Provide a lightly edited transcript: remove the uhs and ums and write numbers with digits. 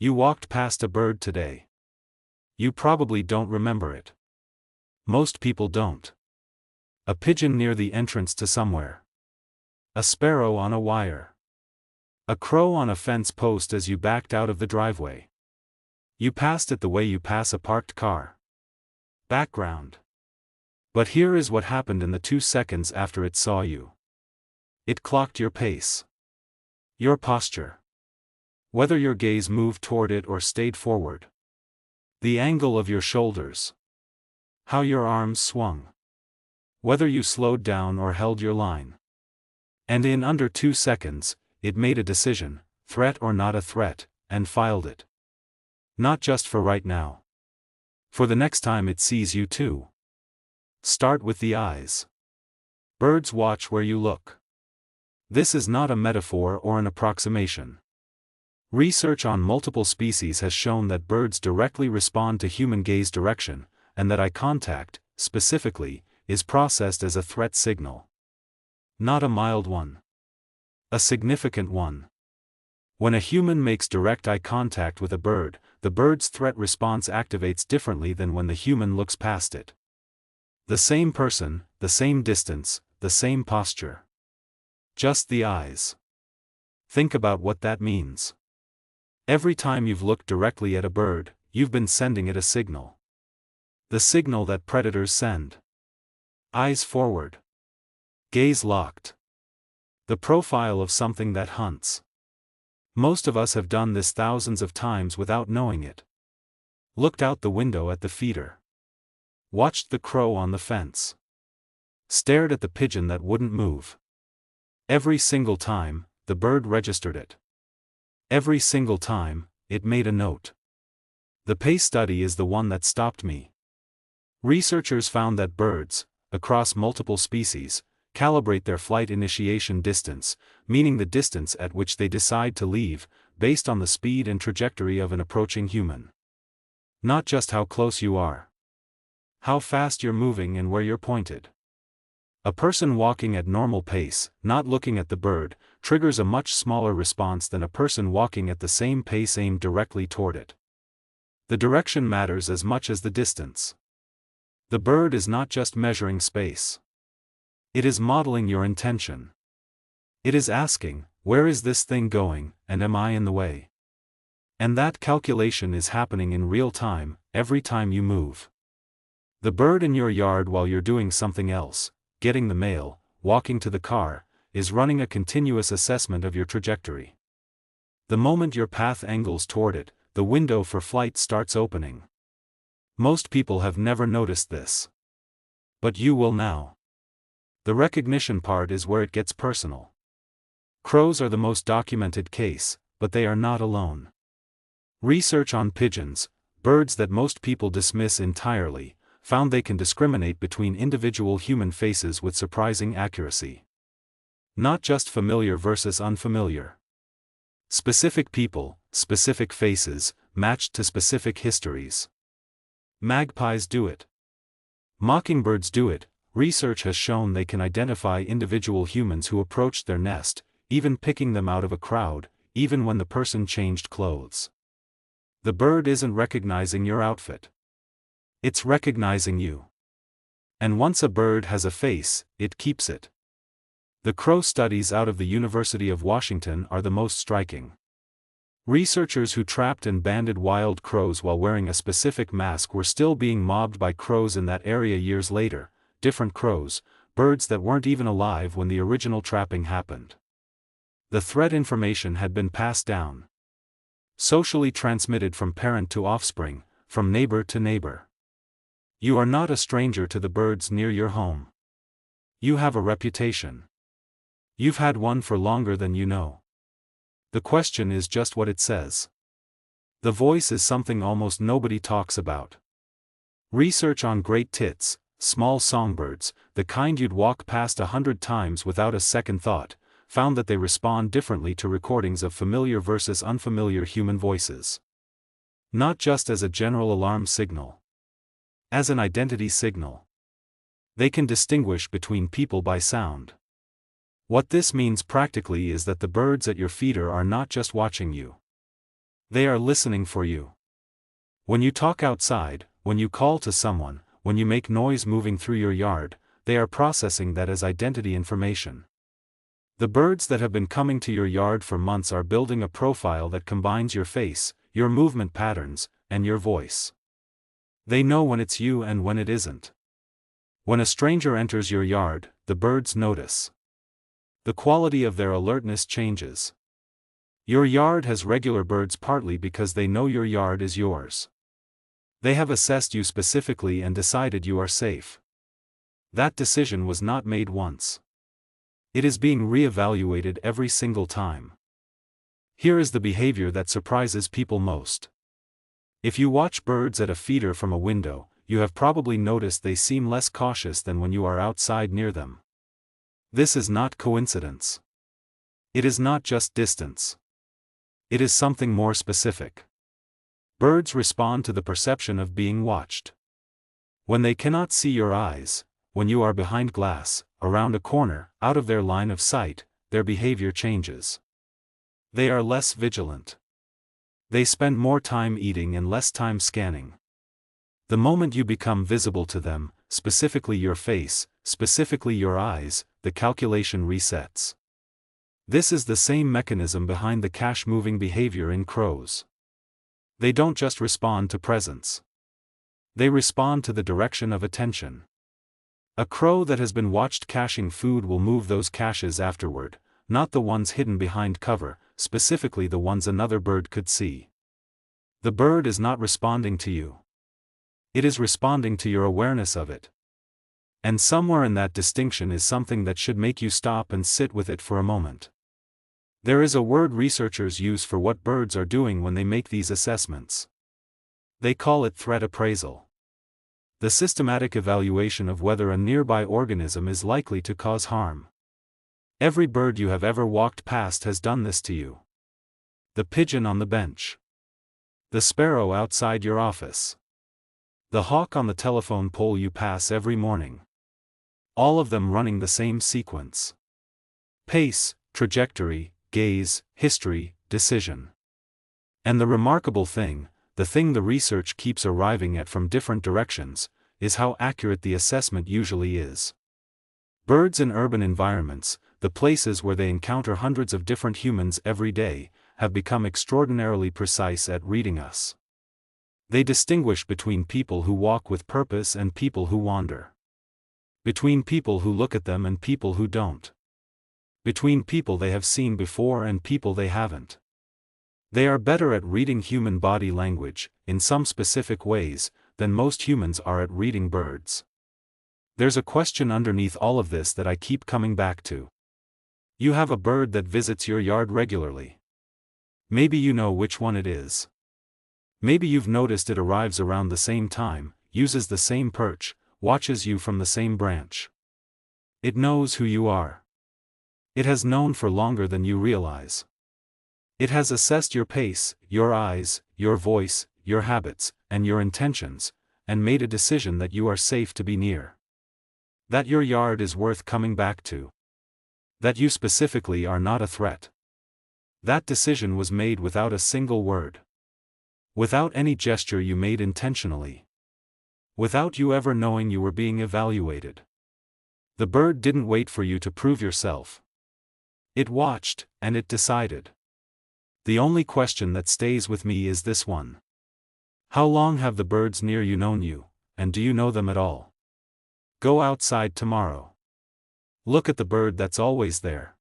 You walked past a bird today. You probably don't remember it. Most people don't. A pigeon near the entrance to somewhere. A sparrow on a wire. A crow on a fence post as you backed out of the driveway. You passed it the way you pass a parked car. Background. But here is what happened in the 2 seconds after it saw you. It clocked your pace. Your posture. Whether your gaze moved toward it or stayed forward. The angle of your shoulders. How your arms swung. Whether you slowed down or held your line. And in under 2 seconds, it made a decision, threat or not a threat, and filed it. Not just for right now. For the next time it sees you too. Start with the eyes. Birds watch where you look. This is not a metaphor or an approximation. Research on multiple species has shown that birds directly respond to human gaze direction, and that eye contact, specifically, is processed as a threat signal. Not a mild one. A significant one. When a human makes direct eye contact with a bird, the bird's threat response activates differently than when the human looks past it. The same person, the same distance, the same posture. Just the eyes. Think about what that means. Every time you've looked directly at a bird, you've been sending it a signal. The signal that predators send. Eyes forward. Gaze locked. The profile of something that hunts. Most of us have done this thousands of times without knowing it. Looked out the window at the feeder. Watched the crow on the fence. Stared at the pigeon that wouldn't move. Every single time, the bird registered it. Every single time, it made a note. The pace study is the one that stopped me. Researchers found that birds, across multiple species, calibrate their flight initiation distance, meaning the distance at which they decide to leave, based on the speed and trajectory of an approaching human. Not just how close you are. How fast you're moving and where you're pointed. A person walking at normal pace, not looking at the bird, triggers a much smaller response than a person walking at the same pace aimed directly toward it. The direction matters as much as the distance. The bird is not just measuring space. It is modeling your intention. It is asking, where is this thing going, and am I in the way? And that calculation is happening in real time, every time you move. The bird in your yard while you're doing something else, getting the mail, walking to the car, is running a continuous assessment of your trajectory. The moment your path angles toward it, the window for flight starts opening. Most people have never noticed this. But you will now. The recognition part is where it gets personal. Crows are the most documented case, but they are not alone. Research on pigeons, birds that most people dismiss entirely, found they can discriminate between individual human faces with surprising accuracy. Not just familiar versus unfamiliar. Specific people, specific faces, matched to specific histories. Magpies do it. Mockingbirds do it. Research has shown they can identify individual humans who approached their nest, even picking them out of a crowd, even when the person changed clothes. The bird isn't recognizing your outfit. It's recognizing you. And once a bird has a face, it keeps it. The crow studies out of the University of Washington are the most striking. Researchers who trapped and banded wild crows while wearing a specific mask were still being mobbed by crows in that area years later, different crows, birds that weren't even alive when the original trapping happened. The threat information had been passed down. Socially transmitted from parent to offspring, from neighbor to neighbor. You are not a stranger to the birds near your home. You have a reputation. You've had one for longer than you know. The question is just what it says. The voice is something almost nobody talks about. Research on great tits, small songbirds, the kind you'd walk past 100 times without a second thought, found that they respond differently to recordings of familiar versus unfamiliar human voices. Not just as a general alarm signal. As an identity signal. They can distinguish between people by sound. What this means practically is that the birds at your feeder are not just watching you. They are listening for you. When you talk outside, when you call to someone, when you make noise moving through your yard, they are processing that as identity information. The birds that have been coming to your yard for months are building a profile that combines your face, your movement patterns, and your voice. They know when it's you and when it isn't. When a stranger enters your yard, the birds notice. The quality of their alertness changes. Your yard has regular birds partly because they know your yard is yours. They have assessed you specifically and decided you are safe. That decision was not made once. It is being re-evaluated every single time. Here is the behavior that surprises people most. If you watch birds at a feeder from a window, you have probably noticed they seem less cautious than when you are outside near them. This is not coincidence. It is not just distance. It is something more specific. Birds respond to the perception of being watched. When they cannot see your eyes, when you are behind glass, around a corner, out of their line of sight, their behavior changes. They are less vigilant. They spend more time eating and less time scanning. The moment you become visible to them, specifically your face, specifically your eyes, the calculation resets. This is the same mechanism behind the cache-moving behavior in crows. They don't just respond to presence. They respond to the direction of attention. A crow that has been watched caching food will move those caches afterward, not the ones hidden behind cover, specifically the ones another bird could see. The bird is not responding to you. It is responding to your awareness of it. And somewhere in that distinction is something that should make you stop and sit with it for a moment. There is a word researchers use for what birds are doing when they make these assessments. They call it threat appraisal. The systematic evaluation of whether a nearby organism is likely to cause harm. Every bird you have ever walked past has done this to you. The pigeon on the bench. The sparrow outside your office. The hawk on the telephone pole you pass every morning. All of them running the same sequence. Pace, trajectory, gaze, history, decision. And the remarkable thing, the thing the research keeps arriving at from different directions, is how accurate the assessment usually is. Birds in urban environments, the places where they encounter hundreds of different humans every day, have become extraordinarily precise at reading us. They distinguish between people who walk with purpose and people who wander. Between people who look at them and people who don't. Between people they have seen before and people they haven't. They are better at reading human body language, in some specific ways, than most humans are at reading birds. There's a question underneath all of this that I keep coming back to. You have a bird that visits your yard regularly. Maybe you know which one it is. Maybe you've noticed it arrives around the same time, uses the same perch, watches you from the same branch. It knows who you are. It has known for longer than you realize. It has assessed your pace, your eyes, your voice, your habits, and your intentions, and made a decision that you are safe to be near. That your yard is worth coming back to. That you specifically are not a threat. That decision was made without a single word. Without any gesture you made intentionally. Without you ever knowing you were being evaluated. The bird didn't wait for you to prove yourself. It watched, and it decided. The only question that stays with me is this one. How long have the birds near you known you, and do you know them at all? Go outside tomorrow. Look at the bird that's always there.